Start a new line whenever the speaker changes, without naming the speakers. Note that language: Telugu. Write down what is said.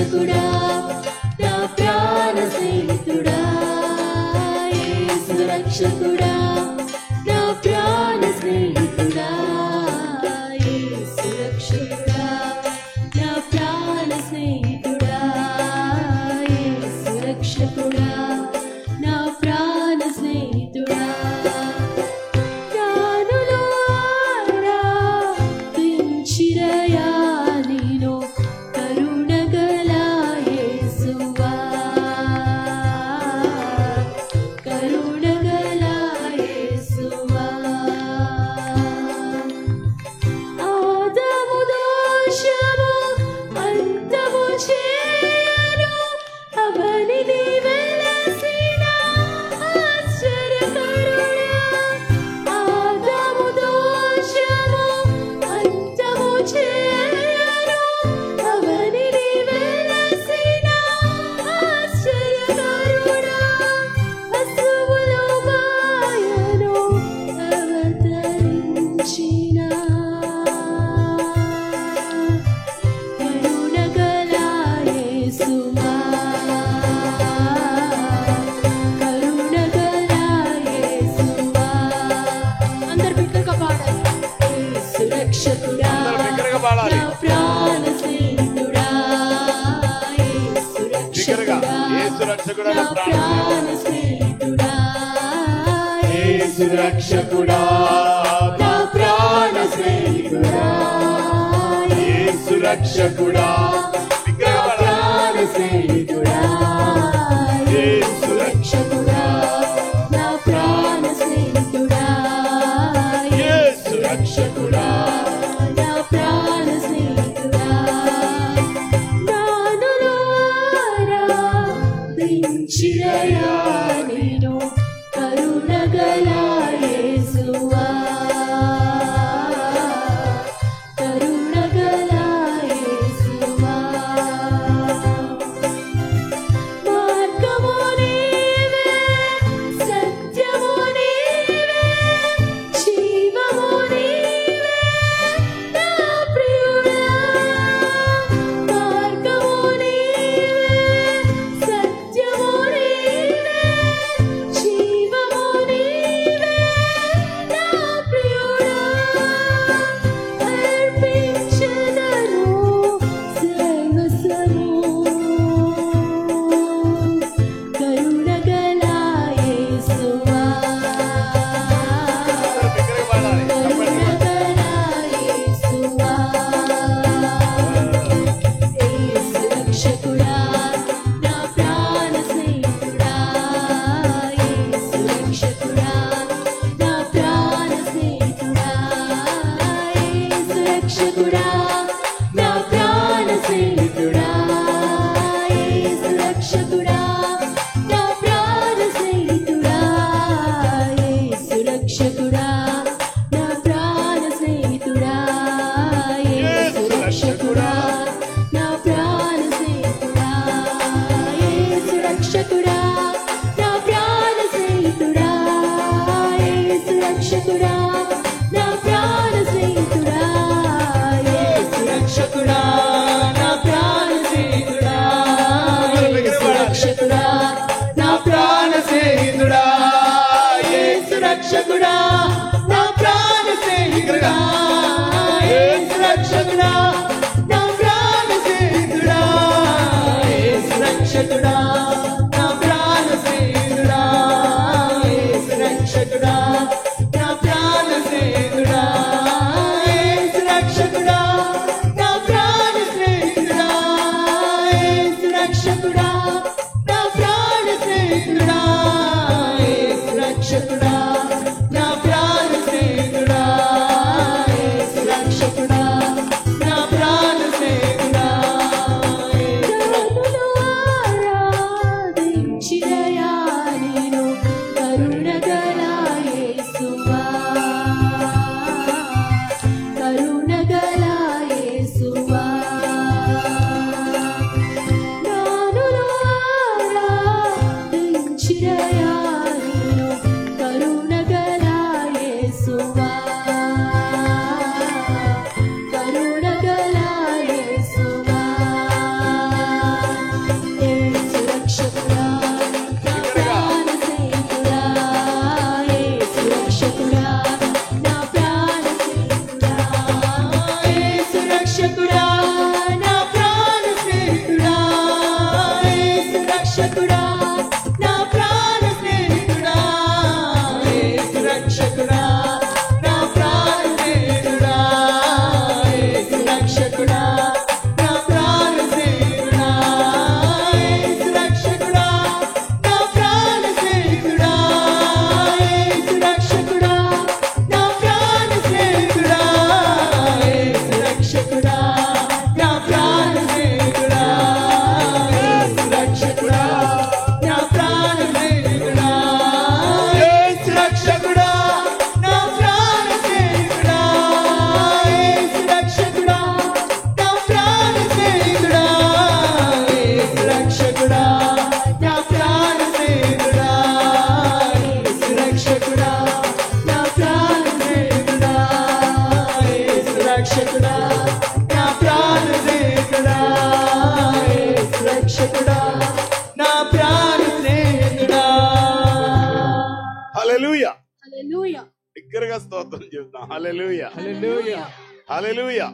రక్షకుడా నా ప్రాణ స్నేహితుడా యేసు రక్షకుడా నా ప్రాణ స్నేహితుడా యేసు రక్షకుడా నా ప్రాణ స్నేహితుడా యేసు రక్షకుడా నా ప్రాణ స్నేహితుడా ప్రాణులో ఆరాధించిరయా నిన్ను కరుణగల యేసువా కరుణగల యేసువా ఆదము దోషము అంతము చేయను అవనిది వెలసిన ఆశ్చర్యకరుడా ఆదము దోషము అంతము చేయను అవనిది వెలసిన ఆశ్చర్యకరుడా అసువులో మాయను అవతరించిన కరుణగల యేసువా కరుణగల యేసువా అందరు బిగ్గరగా పాడాలి యేసు రక్షకుడా
బిగ్గరగా పాడాలి.
నా ప్రాణ స్నేహితుడా యేసు రక్షకుడా
యేసు రక్షకుడా
నా ప్రాణ స్నేహితుడా
యేసు రక్షకుడా
నా ప్రాణ స్నేహితుడా
యేసు రక్షకుడా
నా ప్రాణ స్నేహితుడా యేసు రక్షకుడా నా ప్రాణ స్నేహితుడా యేసు రక్షకుడా నా ప్రాణ స్నేహితుడా నానులో ఆరాధించిరయా నిన్ను కరుణగల యేసువా కరుణగల యేసువా మార్గము నీవే సత్యము నీవే జీవము నీవే నా ప్రియుడా మార్గము నీవే సత్యము నీవే జీవము నీవే నా ప్రియుడా అర్పించెదను సర్వస్వము కరుణగల యేసువా
బిగ్గరగా పాడాలి.
కరుణగల యేసువా యేసు రక్షకుడా నా ప్రాణ స్నేహితుడా యేసు రక్షకుడా నా ప్రాణ స్నేహితుడా యేసు రక్షకుడా నా ప్రాణ స్నేహితుడా యేసు రక్షకుడా నా ప్రాణ స్నేహితుడా యేసు రక్షకుడా నా ప్రాణ స్నేహితుడా యేసు రక్షకుడా నా ప్రాణ స్నేహితుడా యేసు రక్షకుడా నా ప్రాణ స్నేహితుడా యేసు రక్షకుడా నా ప్రాణ స్నేహితుడా యేసు రక్షకుడా నా ప్రాణ స్నేహితుడా యేసు రక్షకుడా నా ప్రాణ స్నేహితుడా యేసు రక్షకుడా నా ప్రాణ స్నేహితుడా యేసు రక్షకుడా నా ప్రాణ స్నేహితుడా యేసు రక్షకుడా నా ప్రాణ స్నేహితుడా యేసు రక్షకుడా నా ప్రాణ స్నేహితుడా యేసు రక్షకుడా నా ప్రాణ స్నేహితుడా యేసు రక్షకుడా నా ప్రాణ స్నేహితుడా యేసు రక్షకుడా నా ప్రాణ స్నేహితుడా యేసు రక్షకుడా నా ప్రాణ స్నేహితుడా కరుణలో ఆరాధించిరయా నిన్ను కరుణగల యేసువా కరుణగల యేసువా నానులో ఆరాధించిరయా నిన్ను కరుణగల యేసువా కరుణగల యేసువా
రక్షకుడా నా ప్రాణ స్నేహితుడా యేసు రక్షకుడా నా ప్రాణ స్నేహితుడా యేసు రక్షకుడా నా ప్రాణ స్నేహితుడా యేసు రక్షకుడా నా ప్రాణ స్నేహితుడా యేసు రక్షకుడా నా ప్రాణ స్నేహితుడా యేసు రక్షకుడా నా ప్రాణ స్నేహితుడా యేసు రక్షకుడా నా ప్రాణ స్నేహితుడా యేసు రక్షకుడా నా ప్రాణ స్నేహితుడా యేసు రక్షకుడా నా ప్రాణ స్నేహితుడా యేసు రక్షకుడా నా ప్రాణ స్నేహితుడా యేసు రక్షకుడా నా ప్రాణ స్నేహితుడా యేసు రక్షకుడా నా ప్రాణ స్నేహితుడా.
హల్లెలూయా.
హల్లెలూయా.
దగ్గరగా స్తోత్రం చెప్తాం. హల్లెలూయా.
హల్లెలూయా.
హల్లెలూయా.